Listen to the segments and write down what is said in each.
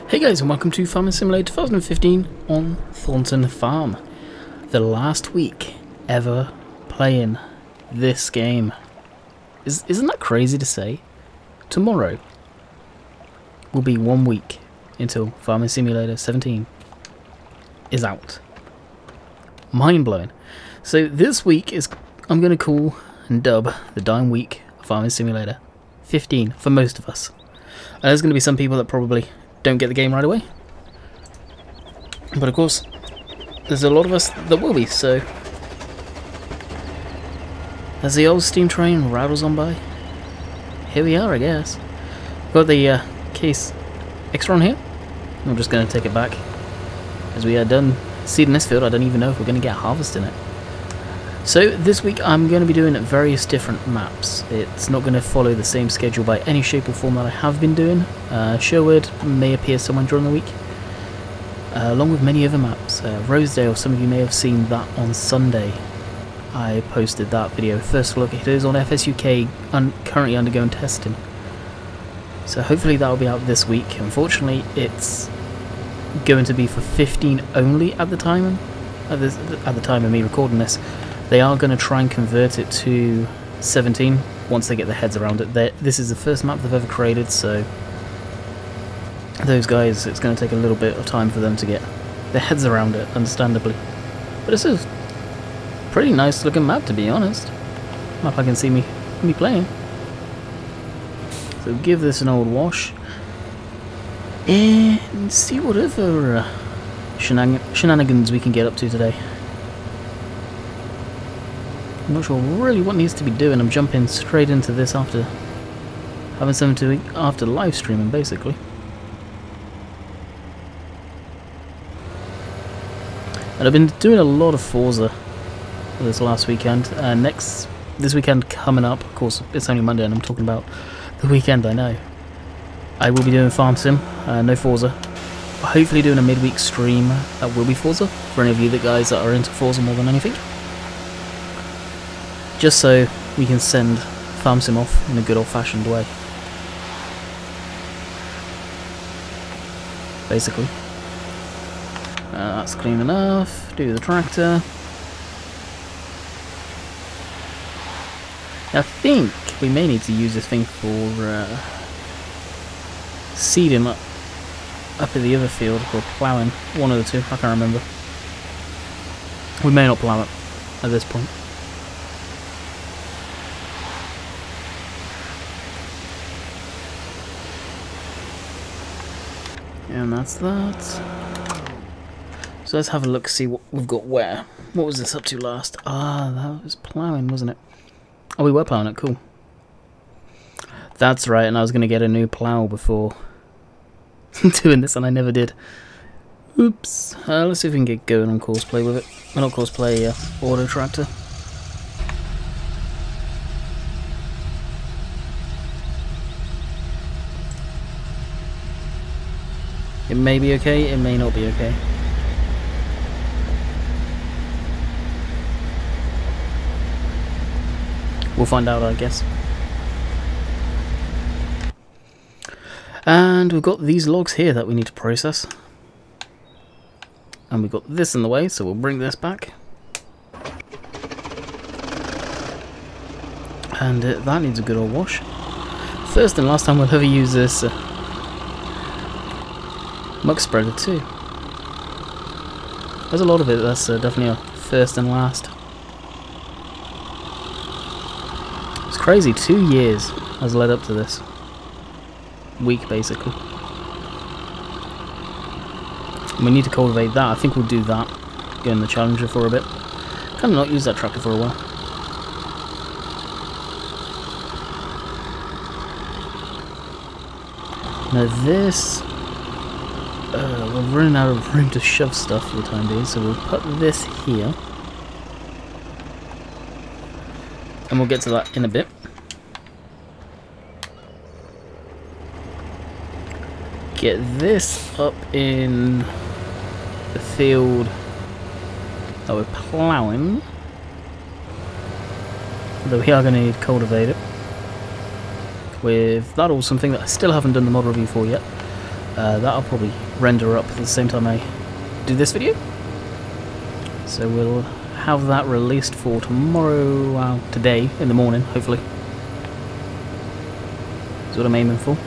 Hey guys, and welcome to Farming Simulator 2015 on Thornton Farm. The last week ever playing this game. Isn't that crazy to say? Tomorrow will be 1 week until Farming Simulator 17 is out. Mind blowing. So this week is, I'm going to call and dub the dying week of Farming Simulator 15 for most of us. And there's going to be some people that probably don't get the game right away, but of course there's a lot of us that will be, so as the old steam train rattles on by, here we are, I guess. Got the case extra on here. I'm just going to take it back as we are done seeding this field. I don't even know if we're going to get harvest in it. So this week I'm going to be doing various different maps. It's not going to follow the same schedule by any shape or form that I have been doing. Sherwood may appear somewhere during the week, along with many other maps. Rosedale, some of you may have seen that on Sunday. I posted that video. First look, it is on FSUK, currently undergoing testing. So hopefully that will be out this week. Unfortunately, it's going to be for 15 only at the time. At the time of me recording this. They are going to try and convert it to 17 once they get their heads around it. This is the first map they've ever created, so those guys, it's going to take a little bit of time for them to get their heads around it, understandably. But it's a pretty nice looking map, to be honest. Map I can see me playing. So give this an old wash and see what other shenanigans we can get up to today. I'm not sure really what needs to be doing. I'm jumping straight into this after having something to eat after live streaming, basically. And I've been doing a lot of Forza this last weekend. This weekend coming up, of course, it's only Monday and I'm talking about the weekend, I know. I will be doing Farm Sim, no Forza. Hopefully doing a midweek stream that will be Forza, for any of you guys that are into Forza more than anything. Just so we can send Farm Sim off in a good old-fashioned way. Basically. That's clean enough. Do the tractor. I think we may need to use this thing for seeding up in the other field, or ploughing. One of the two, I can't remember. We may not plough it at this point. And that's that. So let's have a look, see what we've got where. What was this up to last? Ah, that was ploughing, wasn't it? Oh, we were ploughing it, cool. That's right, and I was going to get a new plough before doing this, and I never did. Oops. Let's see if we can get going on courseplay with it. Well, not courseplay, auto tractor. It may be okay, it may not be okay. We'll find out, I guess. And we've got these logs here that we need to process. And we've got this in the way, so we'll bring this back. And that needs a good old wash. First and last time we'll ever use this muck spreader too. There's a lot of it, that's definitely a first and last. It's crazy, 2 years has led up to this week basically. And we need to cultivate that. I think we'll do that, go in the Challenger for a bit. Kind of not use that tractor for a while. Now this, we're running out of room to shove stuff for the time being, so we'll put this here. And we'll get to that in a bit. Get this up in the field that we're ploughing. Although we are going to need to cultivate it. With that all something that I still haven't done the mod review for yet. That'll probably render up at the same time I do this video. So we'll have that released for tomorrow, well, today in the morning, hopefully. That's what I'm aiming for.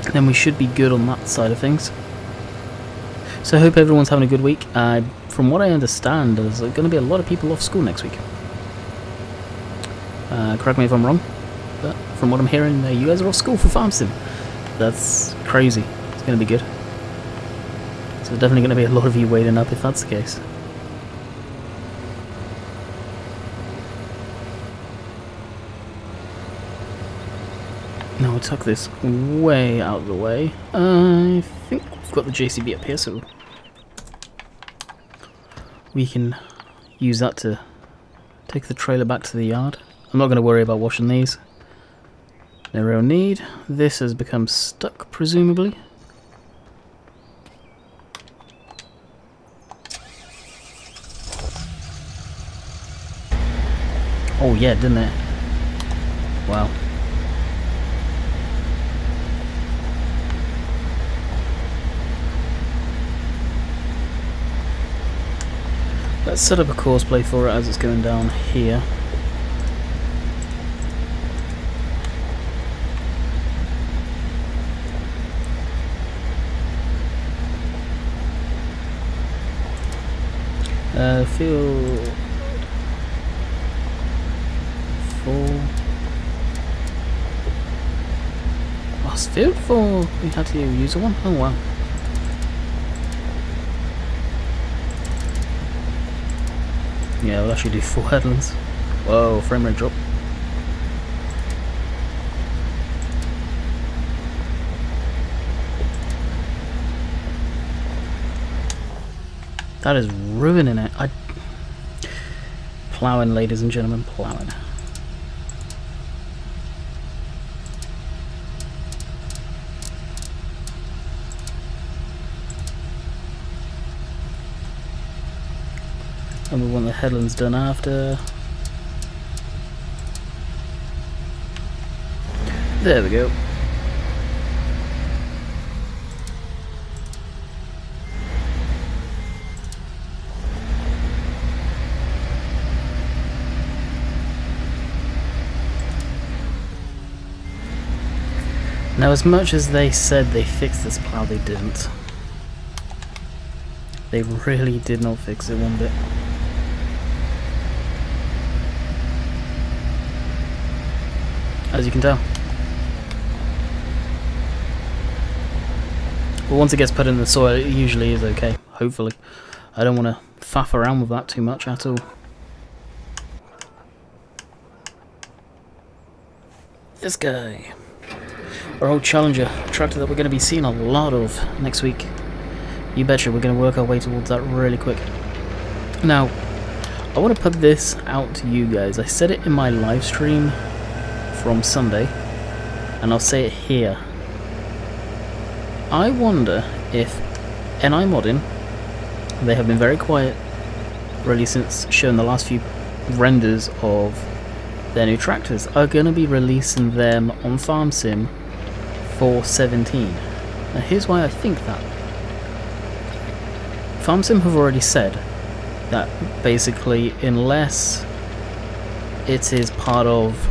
And then we should be good on that side of things. So I hope everyone's having a good week. From what I understand, there's going to be a lot of people off school next week. Correct me if I'm wrong, but from what I'm hearing, you guys are off school for Farm Sim. That's crazy. It's going to be good. So there's definitely going to be a lot of you waiting up if that's the case. Now I tuck this way out of the way. I think we've got the JCB up here, so we can use that to take the trailer back to the yard. I'm not going to worry about washing these. No real need. This has become stuck, presumably. Oh yeah, didn't it? Wow. Let's set up a course play for it as it's going down here. Field 4. Oh, it's field 4. We had to use one. Oh wow. Yeah, we'll actually do 4 headlands. Whoa, frame rate drop. That is ruining it. Ploughing, ladies and gentlemen, ploughing. And we want the headlands done after. There we go. Now, as much as they said they fixed this plough, they didn't. They really did not fix it one bit. As you can tell. But once it gets put in the soil, it usually is okay, hopefully. I don't want to faff around with that too much at all. This guy. Our old Challenger, tractor that we're going to be seeing a lot of next week. You betcha, we're going to work our way towards that really quick. Now, I want to put this out to you guys. I said it in my live stream from Sunday, and I'll say it here. I wonder if NI Modding, they have been very quiet really since showing the last few renders of their new tractors, are going to be releasing them on Farm Sim for 17. Now here's why I think that. Farm Sim have already said that basically unless it is part of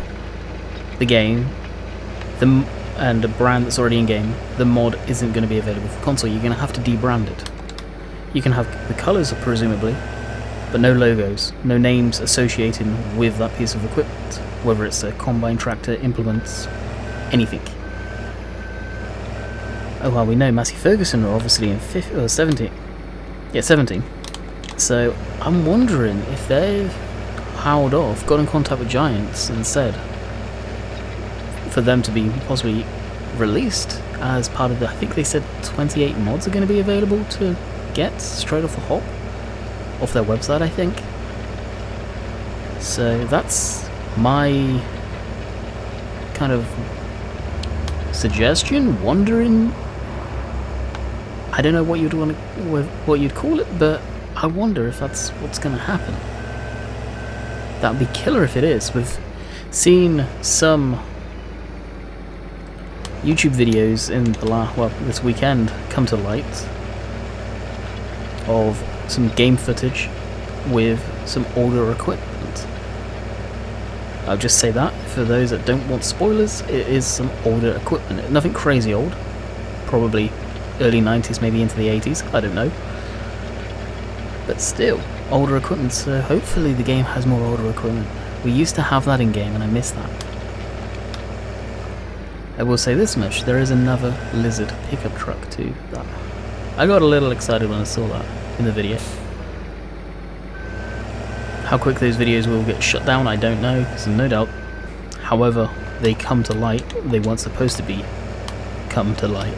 the game and a brand that's already in game, the mod isn't going to be available for console. You're going to have to debrand it. You can have the colours presumably, but no logos, no names associated with that piece of equipment, whether it's a combine tractor, implements, anything. Oh well, we know Massey Ferguson are obviously in 17. Yeah, 17. So I'm wondering if they've howled off, got in contact with Giants and said for them to be possibly released as part of the, I think they said 28 mods are going to be available to get straight off the hop, off their website I think. So that's my kind of suggestion, wondering. I don't know what you'd want to, what you'd call it, but I wonder if that's what's going to happen. That'd be killer if it is. We've seen some YouTube videos in the this weekend come to light of some game footage with some older equipment. I'll just say that for those that don't want spoilers, it is some older equipment. Nothing crazy old, probably early 90s, maybe into the 80s, I don't know. But still, older equipment, so hopefully the game has more older equipment. We used to have that in game and I miss that. I will say this much, there is another Lizard pickup truck to that. I got a little excited when I saw that in the video. How quick those videos will get shut down, I don't know, so no doubt. However, they come to light, they weren't supposed to be come to light.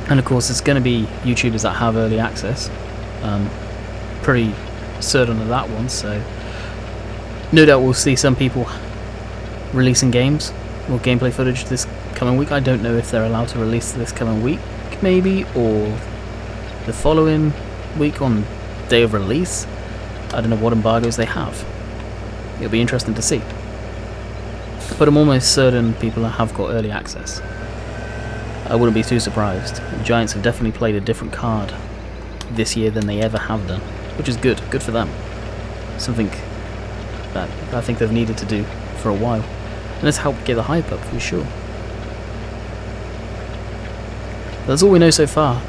And of course, it's going to be YouTubers that have early access. Pretty certain of that one, so no doubt we'll see some people releasing games or gameplay footage this coming week. I don't know if they're allowed to release this coming week, maybe, or the following week on day of release. I don't know what embargoes they have. It'll be interesting to see. But I'm almost certain people have got early access. I wouldn't be too surprised. The Giants have definitely played a different card this year than they ever have done, which is good. Good for them. Something that I think they've needed to do for a while. And it's helped get the hype up for sure. That's all we know so far.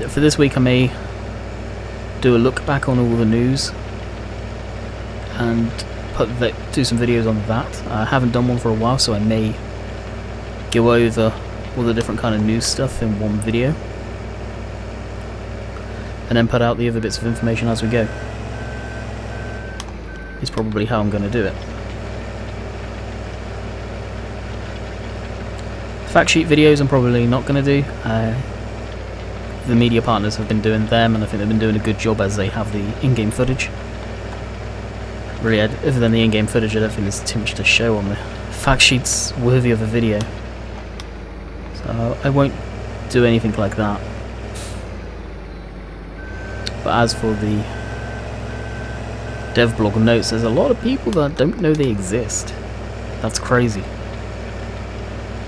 For this week I may do a look back on all the news and do some videos on that. I haven't done one for a while, so I may go over all the different kind of news stuff in one video and then put out the other bits of information as we go. Is probably how I'm going to do it. Fact sheet videos I'm probably not going to do. The media partners have been doing them, and I think they've been doing a good job as they have the in-game footage. Really, other than the in-game footage, I don't think there's too much to show on the fact sheets worthy of a video. So I won't do anything like that. But as for the dev blog notes, there's a lot of people that don't know they exist. That's crazy.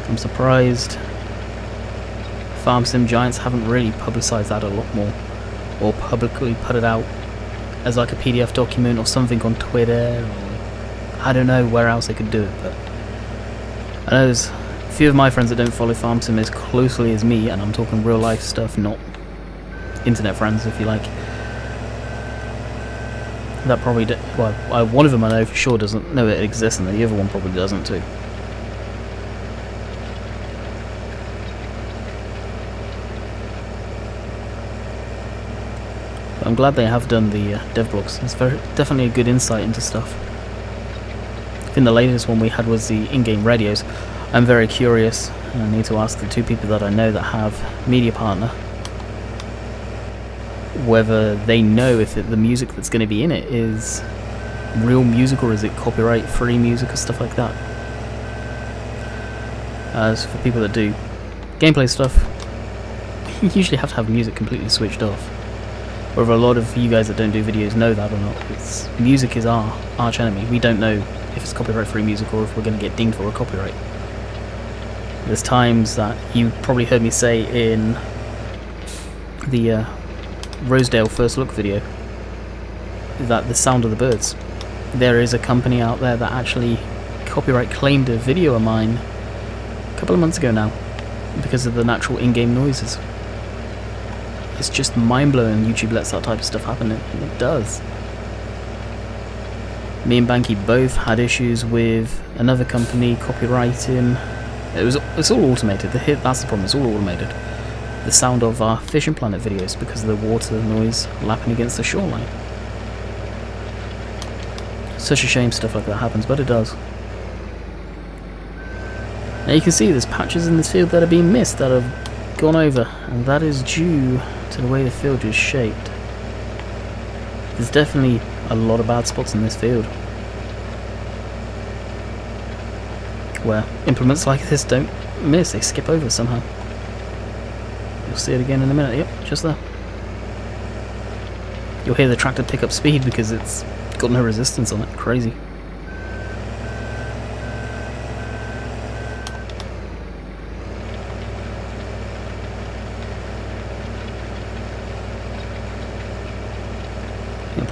I'm surprised Farm Sim Giants haven't really publicised that a lot more, or publicly put it out as like a PDF document or something on Twitter, or I don't know where else they could do it. But I know there's a few of my friends that don't follow Farm Sim as closely as me, and I'm talking real life stuff, not internet friends if you like. That probably one of them I know for sure doesn't know it exists, and the other one probably doesn't too. I'm glad they have done the dev blogs. It's definitely a good insight into stuff. I think the latest one we had was the in-game radios. I'm very curious, and I need to ask the two people that I know that have media partner whether they know if the music that's going to be in it is real music or is it copyright-free music or stuff like that. As for people that do gameplay stuff, you usually have to have music completely switched off. Whether a lot of you guys that don't do videos know that or not, music is our arch enemy. We don't know if it's copyright-free music or if we're going to get dinged for a copyright. There's times that you probably heard me say in the Rosedale first look video that the sound of the birds. There is a company out there that actually copyright claimed a video of mine a couple of months ago now because of the natural in-game noises. It's just mind-blowing YouTube lets that type of stuff happen, and it does. Me and Banky both had issues with another company copyrighting. It's all automated. That's the problem, it's all automated. The sound of our Fishing Planet videos because of the water noise lapping against the shoreline. Such a shame stuff like that happens, but it does. Now you can see there's patches in this field that are being missed, that have gone over, and that is due to the way the field is shaped. There's definitely a lot of bad spots in this field where implements like this don't miss, they skip over somehow. You'll see it again in a minute. Yep, just there. You'll hear the tractor pick up speed because it's got no resistance on it. Crazy.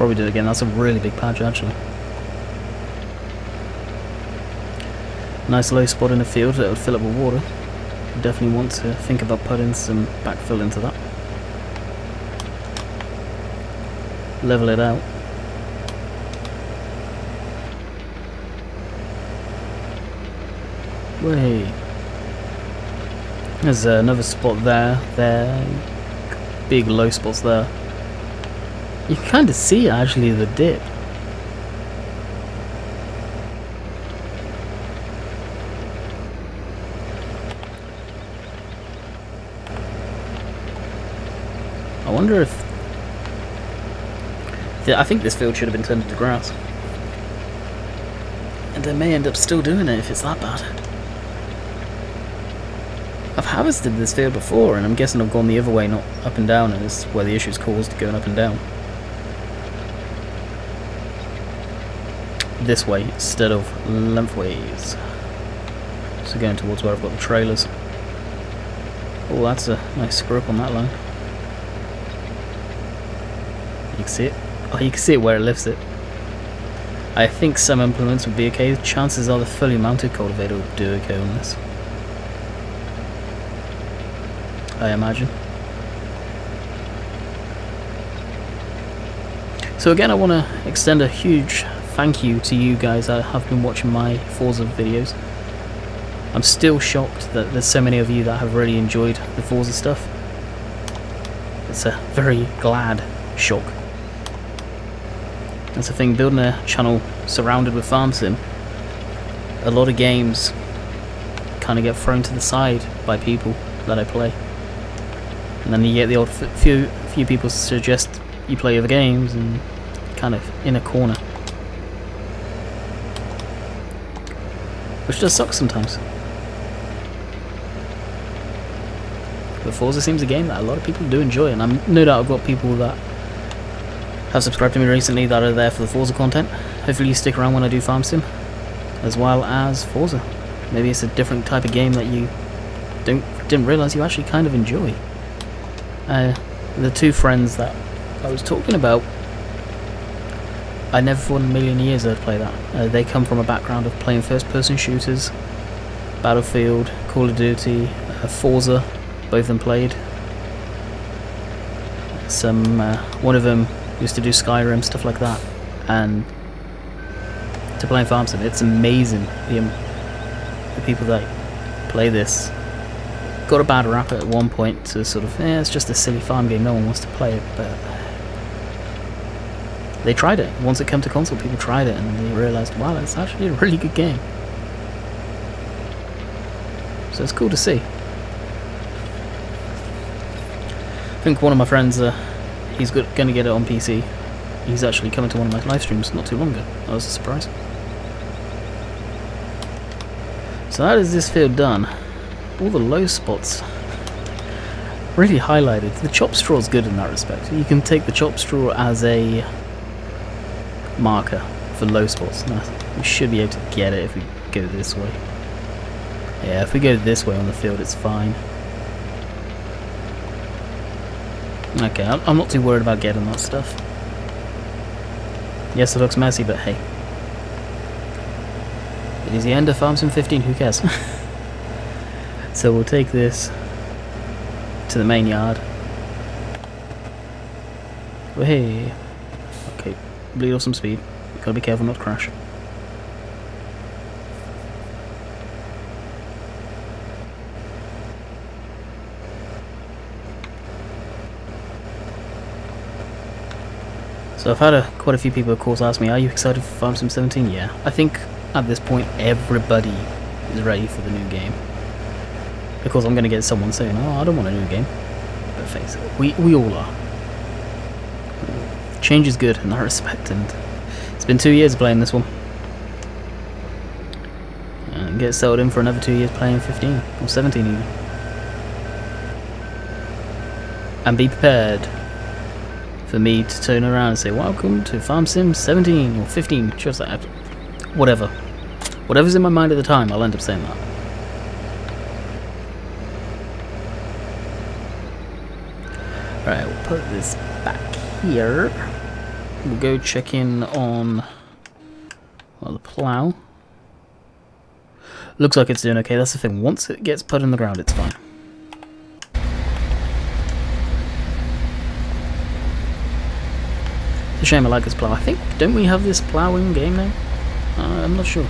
probably do it again. That's a really big patch, actually. Nice low spot in the field that would fill up with water. Definitely want to think about putting some backfill into that. Level it out. Wait. There's another spot there. Big low spots there. You can kind of see actually the dip. I wonder if... I think this field should have been turned into grass. And I may end up still doing it if it's that bad. I've harvested this field before, and I'm guessing I've gone the other way, not up and down, and it's where the issue's caused, going up and down. This way, instead of lengthways. So going towards where I've got the trailers. Oh, that's a nice screw up on that line. You can see it. Oh, you can see it where it lifts it. I think some implements would be okay. Chances are the fully mounted cultivator would do okay on this, I imagine. So again, I want to extend a huge thank you to you guys that have been watching my Forza videos. I'm still shocked that there's so many of you that have really enjoyed the Forza stuff. It's a very glad shock. That's the thing, building a channel surrounded with farm sim, a lot of games kind of get thrown to the side by people that I play. And then you get the odd few people suggest you play other games, and kind of in a corner. Which does suck sometimes. But Forza seems a game that a lot of people do enjoy, and I'm no doubt I've got people that have subscribed to me recently that are there for the Forza content. Hopefully you stick around when I do Farm Sim, as well as Forza. Maybe it's a different type of game that you didn't realise you actually kind of enjoy. The two friends that I was talking about, I never thought in a million years I'd play that. They come from a background of playing first-person shooters, Battlefield, Call of Duty, Forza, both of them played. One of them used to do Skyrim, stuff like that, and to playing Farm Sim, it's amazing the people that play this. Got a bad rap at one point to sort of, it's just a silly farm game, no one wants to play it, but they tried it. Once it came to console, people tried it, and they realised, wow, it's actually a really good game. So it's cool to see. I think one of my friends, he's going to get it on PC. He's actually coming to one of my live streams not too long ago. That was a surprise. So that is this field done. All the low spots really highlighted. The chop straw is good in that respect. You can take the chop straw as a marker for low spots. Now, we should be able to get it if we go this way. Yeah, if we go this way on the field, it's fine. Okay, I'm not too worried about getting that stuff. Yes, it looks messy, but hey. It is the end of Farm Sim 15, who cares? So we'll take this to the main yard. Oh, hey. Okay, bleed off some speed. Gotta be careful not to crash. So I've had quite a few people, of course, ask me, are you excited for Farm Sim 17? Yeah. I think at this point everybody is ready for the new game. Because I'm going to get someone saying, oh, I don't want a new game. But face it, we all are. Change is good in that respect, and it's been 2 years playing this one. And get settled in for another 2 years playing 15, or 17 even. And be prepared for me to turn around and say, welcome to Farm Sim 17 or 15, just like that. Whatever. Whatever's in my mind at the time, I'll end up saying that. Right, we'll put this back here. we'll go check in on, well, the plough. Looks like it's doing okay. That's the thing. Once it gets put in the ground, it's fine. It's a shame I like this plough. I think, don't we have this plough in game now? I'm not sure.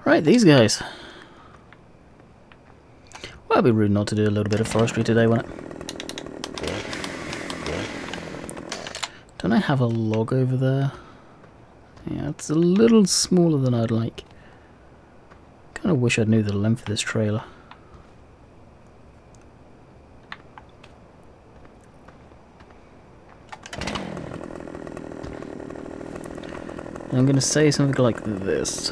Right, these guys. Well, it'd be rude not to do a little bit of forestry today, wouldn't it? Don't I have a log over there? Yeah, it's a little smaller than I'd like. Kind of wish I knew the length of this trailer. I'm going to say something like this.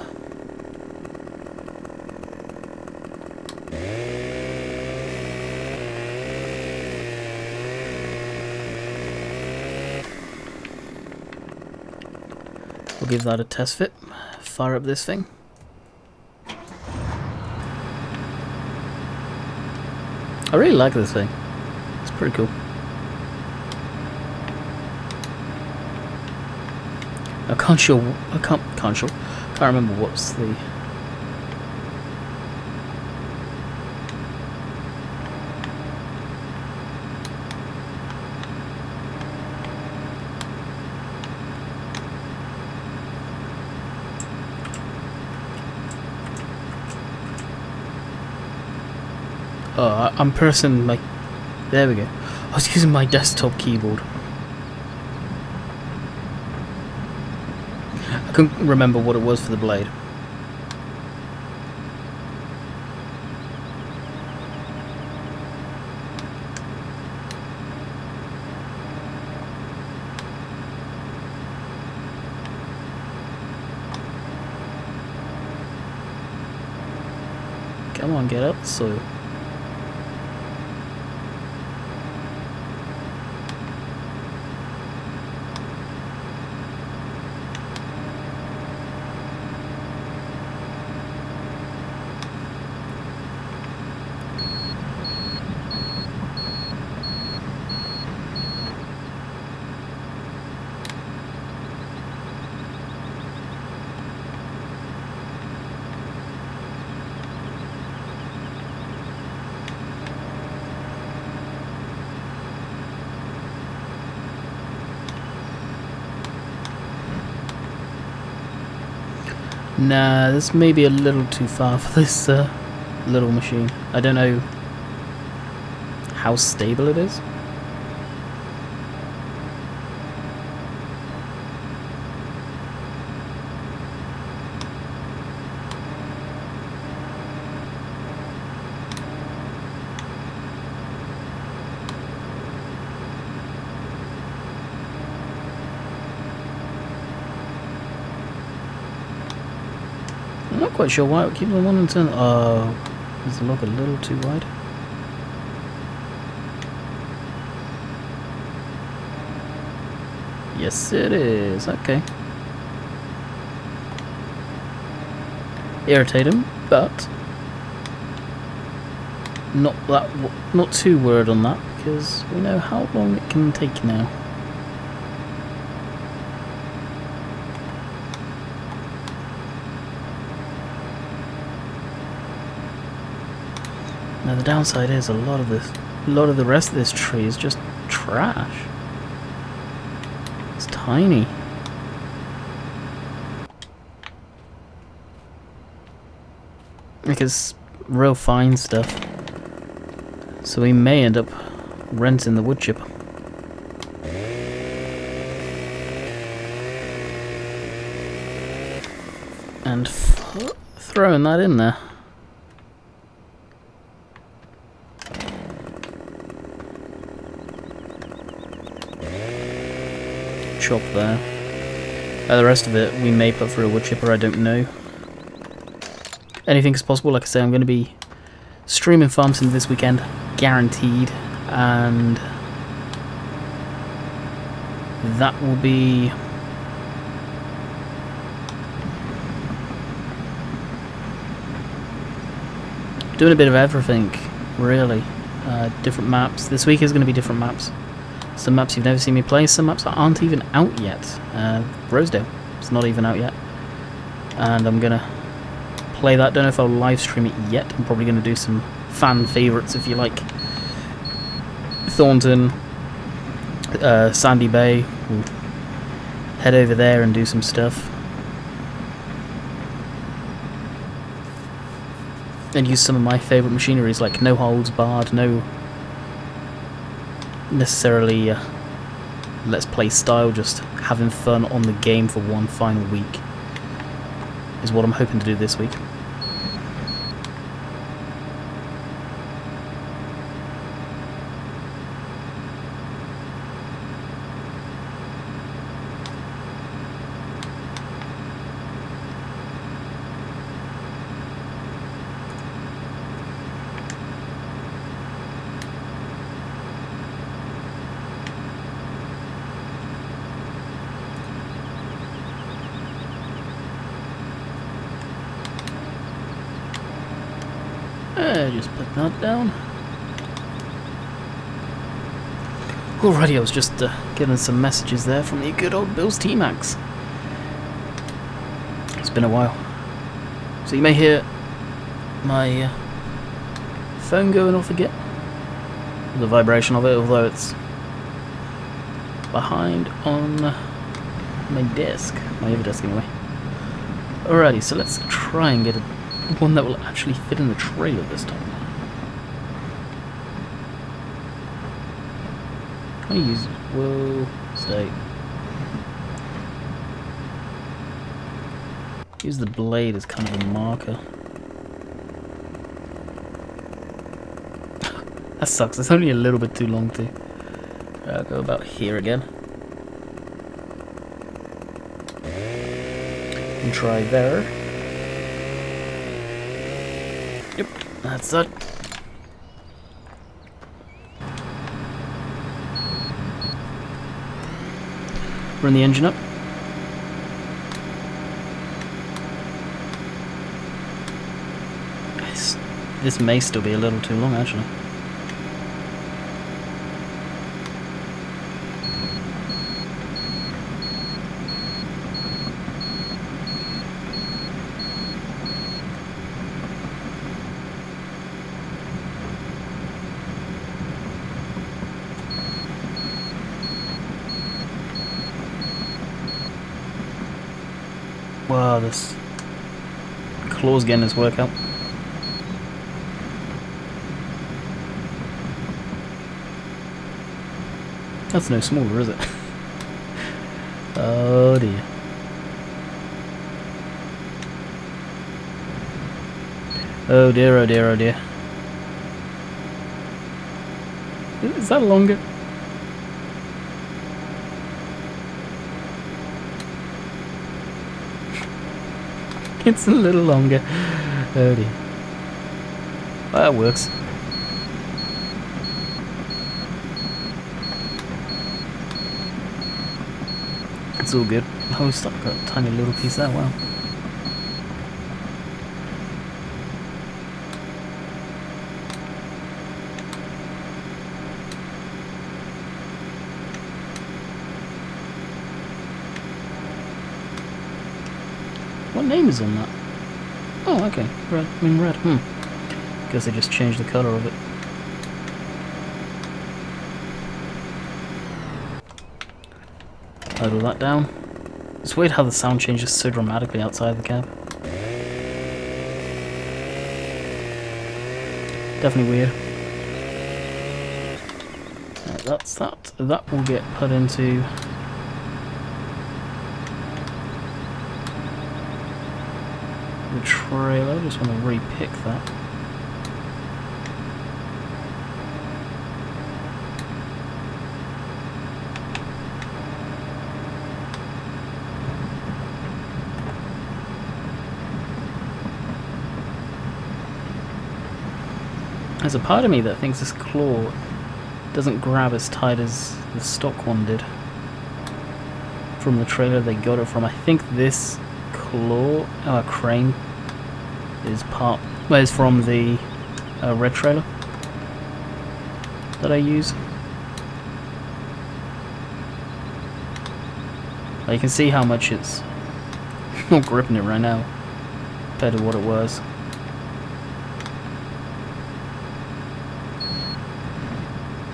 We'll give that a test fit. Fire up this thing. I really like this thing. It's pretty cool. I can't remember what's the... Oh, I'm pressing my... There we go. I was using my desktop keyboard. I couldn't remember what it was for the blade. Come on, get up the soil. Nah, this may be a little too far for this little machine. I don't know how stable it is. I'm not quite sure why it keeps on wanting to turn. Oh, is the log a little too wide? Yes, it is. Okay. Irritating, but not too worried on that because we know how long it can take now. Now the downside is a lot of the rest of this tree is just trash. It's tiny. Because real fine stuff. So we may end up renting the wood chipper. And throwing that in there. Chop there. The rest of it we may put through a wood chipper, I don't know. Anything's possible. Like I say, I'm going to be streaming Farm Sim this weekend, guaranteed, and that will be doing a bit of everything, really. Different maps. This week is going to be different maps. Some maps you've never seen me play, some maps that aren't even out yet. Rosedale, it's not even out yet. And I'm gonna play that. Don't know if I'll live stream it yet. I'm probably gonna do some fan favourites if you like. Thornton, Sandy Bay. We'll head over there and do some stuff. And use some of my favourite machineries like no holds barred, no necessarily let's play style, just having fun on the game for one final week is what I'm hoping to do this week. Just put that down. Alrighty, I was just getting some messages there from the good old Bill's T-Max. It's been a while. So you may hear my phone going off again. The vibration of it, although it's behind on my desk. My other desk anyway. Alrighty, so let's try and get one that will actually fit in the trailer this time. Can I use... Whoa, stay. Use the blade as kind of a marker. That sucks, it's only a little bit too long too. I'll go about here again. And try there. Yep, that's that. Run the engine up. This may still be a little too long actually. Wow, this claw's getting his work out. That's no smaller, is it? Oh dear. Oh dear, oh dear, oh dear. Is that longer? It's a little longer. Oh dear. That works. It's all good. Oh, we still got a tiny little piece there, wow. What name is on that? Oh, okay. Red. I mean red. Guess they just changed the colour of it. Idle that down. It's weird how the sound changes so dramatically outside the cab. Definitely weird. Right, that's that. That will get put into... the trailer. I just want to re-pick that. There's a part of me that thinks this claw doesn't grab as tight as the stock one did from the trailer they got it from. I think this claw, crane, is from the red trailer that I use. You can see how much it's not gripping it right now compared to what it was.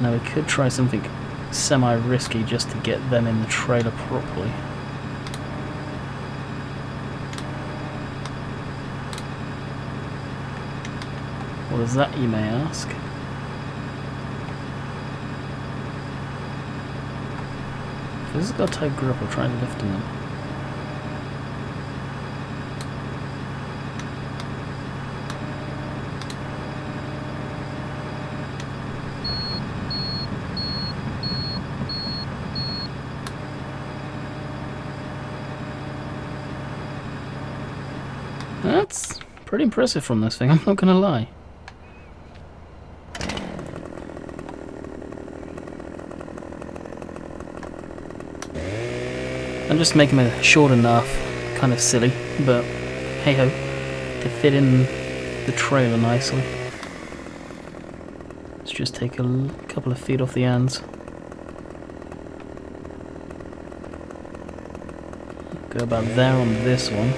Now we could try something semi-risky just to get them in the trailer properly. What is that, you may ask? If this has got a tight grip, I'll try lifting them. That's pretty impressive from this thing, I'm not gonna lie. I'm just making it short enough, kind of silly, but hey ho, to fit in the trailer nicely. Let's just take a couple of feet off the ends. Go about there on this one,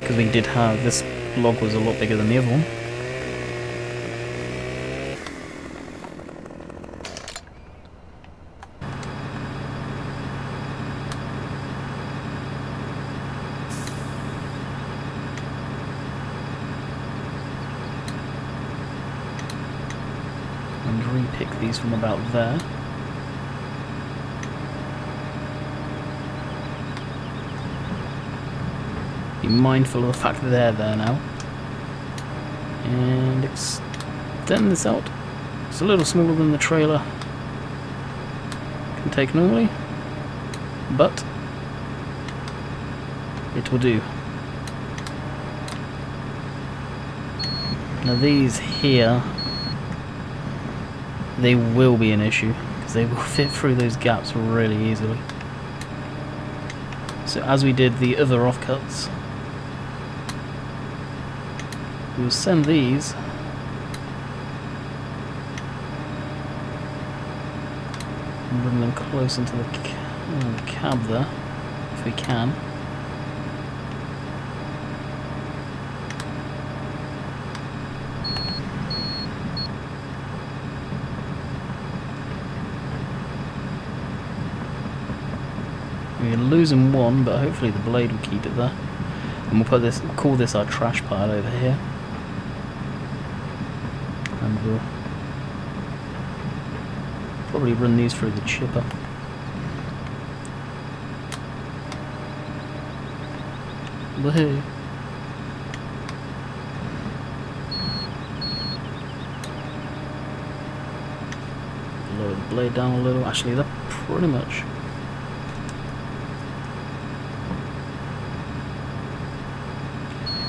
because we did have, this log was a lot bigger than the other one. And re-pick these from about there. Be mindful of the fact that they're there now. And extend this out. It's a little smaller than the trailer can take normally, but it will do. Now these here, they will be an issue, because they will fit through those gaps really easily. So as we did the other offcuts, we'll send these and bring them close into the cab there, if we can. We're losing one, but hopefully the blade will keep it there. And we'll put this, call this our trash pile over here. And we'll probably run these through the chipper. Woohoo! Lower the blade down a little. Actually, they're pretty much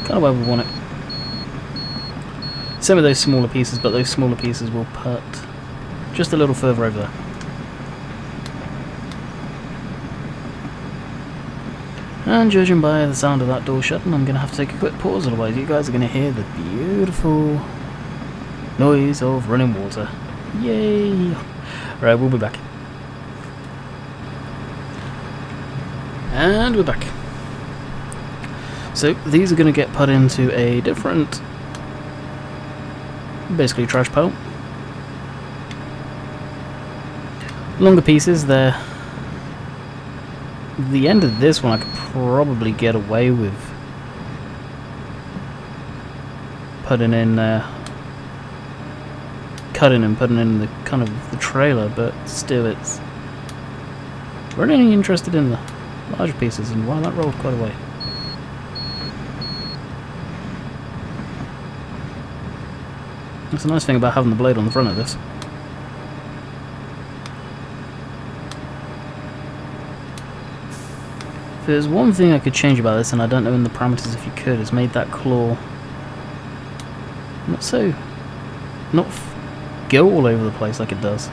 kind of where we want it. Same with those smaller pieces, but those smaller pieces will put just a little further over there. And judging by the sound of that door shutting, I'm going to have to take a quick pause, otherwise you guys are going to hear the beautiful noise of running water. Yay! Right, we'll be back. And we're back. So these are going to get put into a different, basically trash pile. Longer pieces, they're the end of this one I could probably get away with putting in cutting and putting in the kind of the trailer, but still it's we're only interested in the larger pieces, and wow, that rolled quite away. That's a nice thing about having the blade on the front of this. If there's one thing I could change about this, and I don't know in the parameters if you could, is made that claw not go all over the place like it does.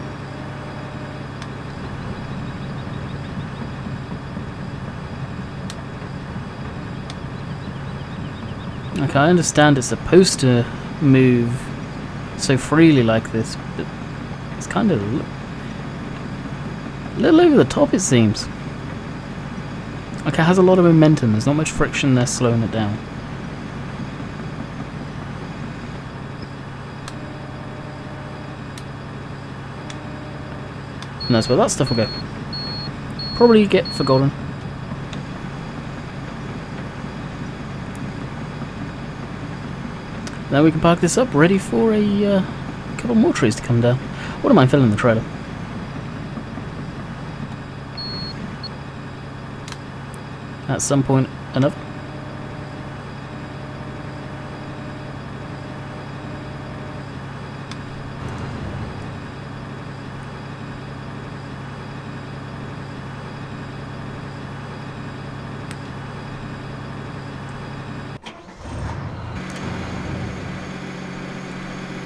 Okay, I understand it's supposed to move so freely like this, but it's kind of a little over the top, it seems. Like, it has a lot of momentum. There's not much friction there slowing it down. And that's where that stuff will go. Probably get forgotten. Now we can park this up, ready for a couple more trees to come down. Wouldn't mind filling the trailer. At some point, another.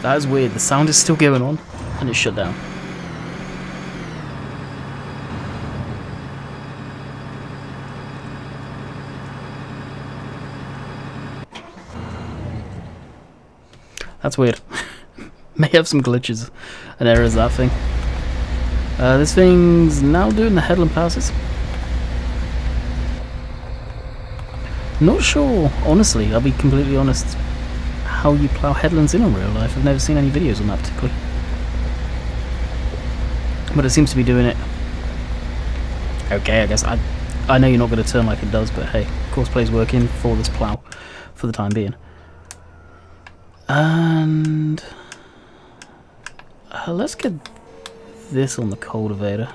That is weird, the sound is still going on, and it's shut down. That's weird. May have some glitches and errors, that thing. This thing's now doing the headland passes. Not sure, honestly, I'll be completely honest, how you plough headlands in real life. I've never seen any videos on that particularly. But it seems to be doing it okay, I guess. I know you're not going to turn like it does, but hey, course-play's working for this plough for the time being. And let's get this on the cultivator.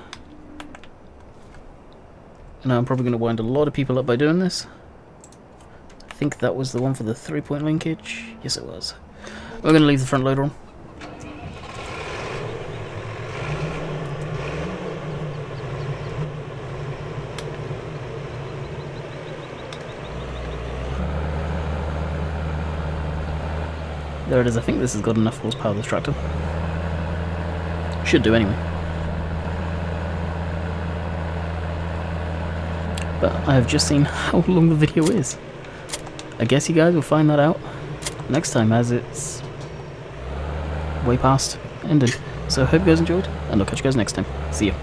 Now I'm probably going to wind a lot of people up by doing this. I think that was the one for the 3-point linkage. Yes, it was. We're going to leave the front loader on. There it is. I think this has got enough horsepower, this tractor. Should do anyway. But I have just seen how long the video is. I guess you guys will find that out next time, as it's way past ending. So I hope you guys enjoyed, and I'll catch you guys next time. See ya.